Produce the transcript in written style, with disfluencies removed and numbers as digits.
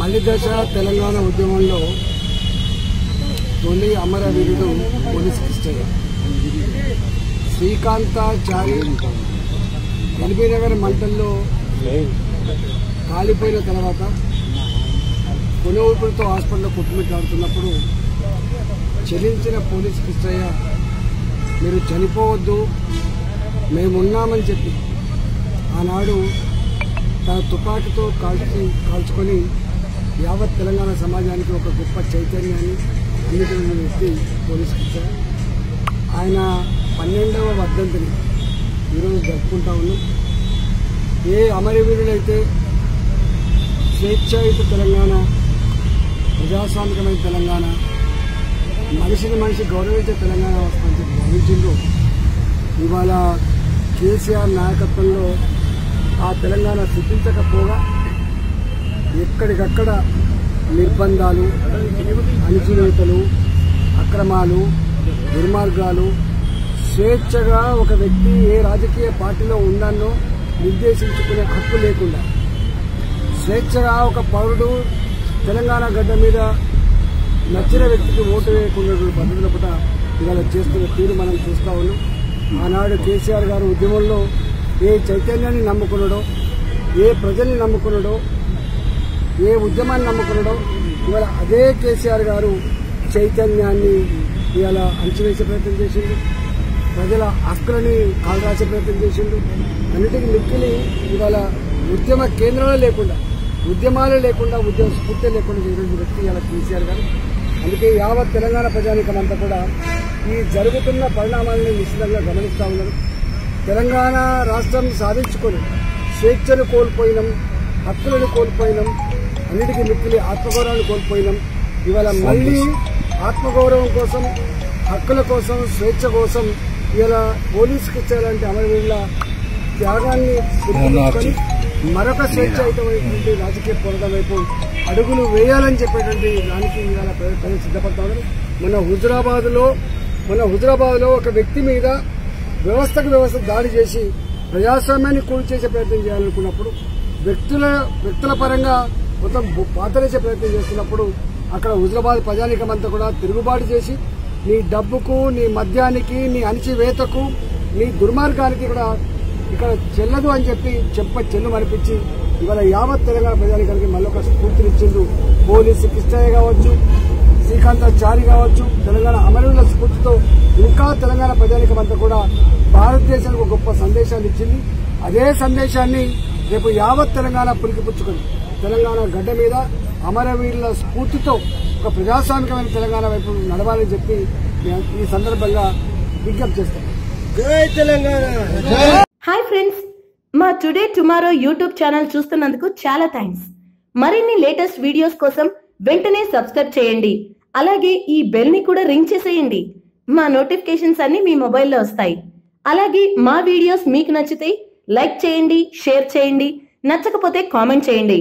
మలిదశ తెలంగాణ ఉద్యమంలో తొలి అమరవీరుడు పోలీస్ కృష్ణయ్య. శ్రీకాంతాచారి ఎల్బీనగర్ మంటల్లో కాలిపోయిన తర్వాత కొనుగోలుతో హాస్పిటల్లో కొట్టుమిట్టాడుతున్నప్పుడు చెల్లించిన పోలీస్ కృష్ణయ్య మీరు చనిపోవద్దు, మేమున్నామని చెప్పి ఆనాడు తన తుపాకీతో కాల్చుకొని యావత్ తెలంగాణ సమాజానికి ఒక గొప్ప చైతన్యాన్ని అందించిన వ్యక్తి పోలీస్ కృష్ణయ్య. ఆయన 12వ వర్ధంతిని ఈరోజు జరుపుకుంటా ఉన్నాం. ఏ అమరవీరుడైతే స్వేచ్ఛాయుత తెలంగాణ, ప్రజాస్వామికమైన తెలంగాణ, మనిషిని మనిషి గౌరవించే తెలంగాణ వస్తుందని భావించిందో ఇవాళ కేసీఆర్ నాయకత్వంలో ఆ తెలంగాణ సిద్ధించకపోగా ఎక్కడికక్కడ నిర్బంధాలు, అణచివేతలు, అక్రమాలు, దుర్మార్గాలు, స్వేచ్ఛగా ఒక వ్యక్తి ఏ రాజకీయ పార్టీలో ఉండాలో నిర్దేశించుకునే హక్కు లేకుండా స్వేచ్ఛగా ఒక పౌరుడు తెలంగాణ గడ్డ మీద నచ్చిన వ్యక్తికి ఓటు వేయకుండా పద్ధతుల పూట ఇవాళ చేస్తున్న తీరు మనం చూస్తా ఉన్నాం. ఆనాడు కేసీఆర్ గారు ఉద్యమంలో ఏ చైతన్యాన్ని నమ్ముకున్నాడో, ఏ ప్రజల్ని నమ్ముకున్నాడో, ఏ ఉద్యమాన్ని నమ్ముకున్నాడో ఇవాళ అదే కేసీఆర్ గారు చైతన్యాన్ని ఇవాళ అణచివేసే ప్రయత్నం చేసిండు. ప్రజల హక్కులని కాలరాసే ప్రయత్నం చేసిండు. అన్నిటికీ మిక్కిలి ఇవాళ ఉద్యమ కేంద్రాలు లేకుండా, ఉద్యమాలు లేకుండా, ఉద్యమ స్ఫూర్తి లేకుండా చేసిన వ్యక్తి ఇవాళ కేసీఆర్ గారు. అందుకే యావత్ తెలంగాణ ప్రజానీకం అంతా కూడా ఈ జరుగుతున్న పరిణామాలను నిశ్చితంగా గమనిస్తూ ఉన్నారు. తెలంగాణ రాష్ట్రం సాధించుకొని స్వేచ్ఛను కోల్పోయినాం, హక్కులను కోల్పోయినాం, అన్నిటికీ మిక్కిలి ఆత్మగౌరవాన్ని కోల్పోయినాం. ఇవాళ మళ్లీ ఆత్మగౌరవం కోసం, హక్కుల కోసం, స్వేచ్ఛ కోసం ఇలా పోలీసుకి ఇచ్చేలాంటి అమరవీరుల త్యాగాన్ని గుర్తుంచుకొని మరొక స్వేచ్ఛాయుతమైనటువంటి రాజకీయ పోరాటం వైపు అడుగులు వేయాలని చెప్పేటువంటి దానికి ఇవాళ ప్రజలు సిద్ధపడతా ఉన్నారు. మన హుజురాబాద్లో ఒక వ్యక్తి మీద వ్యవస్థ దాడి చేసి ప్రజాస్వామ్యాన్ని కూల్ చేసే ప్రయత్నం చేయాలనుకున్నప్పుడు, వ్యక్తుల పరంగా మొత్తం పాతరేసే ప్రయత్నం చేస్తున్నప్పుడు అక్కడ హుజురాబాద్ ప్రజానీకం అంతా కూడా తిరుగుబాటు చేసి నీ డబ్బుకు, నీ మద్యానికి, నీ అణచివేతకు, నీ దుర్మార్గానికి కూడా ఇక్కడ చెల్లదు అని చెప్పి చెల్లు మనిపించి ఇవాళ యావత్ తెలంగాణ ప్రజానీకానికి మళ్ళొక స్ఫూర్తినిచ్చిండు. పోలీసు కృష్ణయ్య కావచ్చు, శ్రీకాంతాచారి కావచ్చు, తెలంగాణ అమరవీరుల స్ఫూర్తితో ఇంకా తెలంగాణ ప్రజానీకం అంతా కూడా భారతదేశానికి ఒక గొప్ప సందేశాన్ని ఇచ్చింది. అదే సందేశాన్ని రేపు యావత్ తెలంగాణ పులికిపుచ్చుకొని తెలంగాణ గడ్డ మీద అమరవీరుల స్ఫూర్తితో ఒక ప్రజాస్వామికమైన తెలంగాణ వైపు నడవాలని చెప్పి ఈ సందర్భంగా విజ్ఞప్తి చేస్తాం. జై తెలంగాణ. హాయ్ ఫ్రెండ్స్, మా టుడే టుమారో యూట్యూబ్ ఛానల్ చూస్తున్నందుకు చాలా థ్యాంక్స్. మరిన్ని లేటెస్ట్ వీడియోస్ కోసం వెంటనే సబ్స్క్రైబ్ చేయండి. అలాగే ఈ బెల్ ని కూడా రింగ్ చేసేయండి. మా నోటిఫికేషన్స్ అన్ని మీ మొబైల్లో వస్తాయి. అలాగే మా వీడియోస్ మీకు నచ్చితే లైక్ చేయండి, షేర్ చేయండి, నచ్చకపోతే కామెంట్ చేయండి.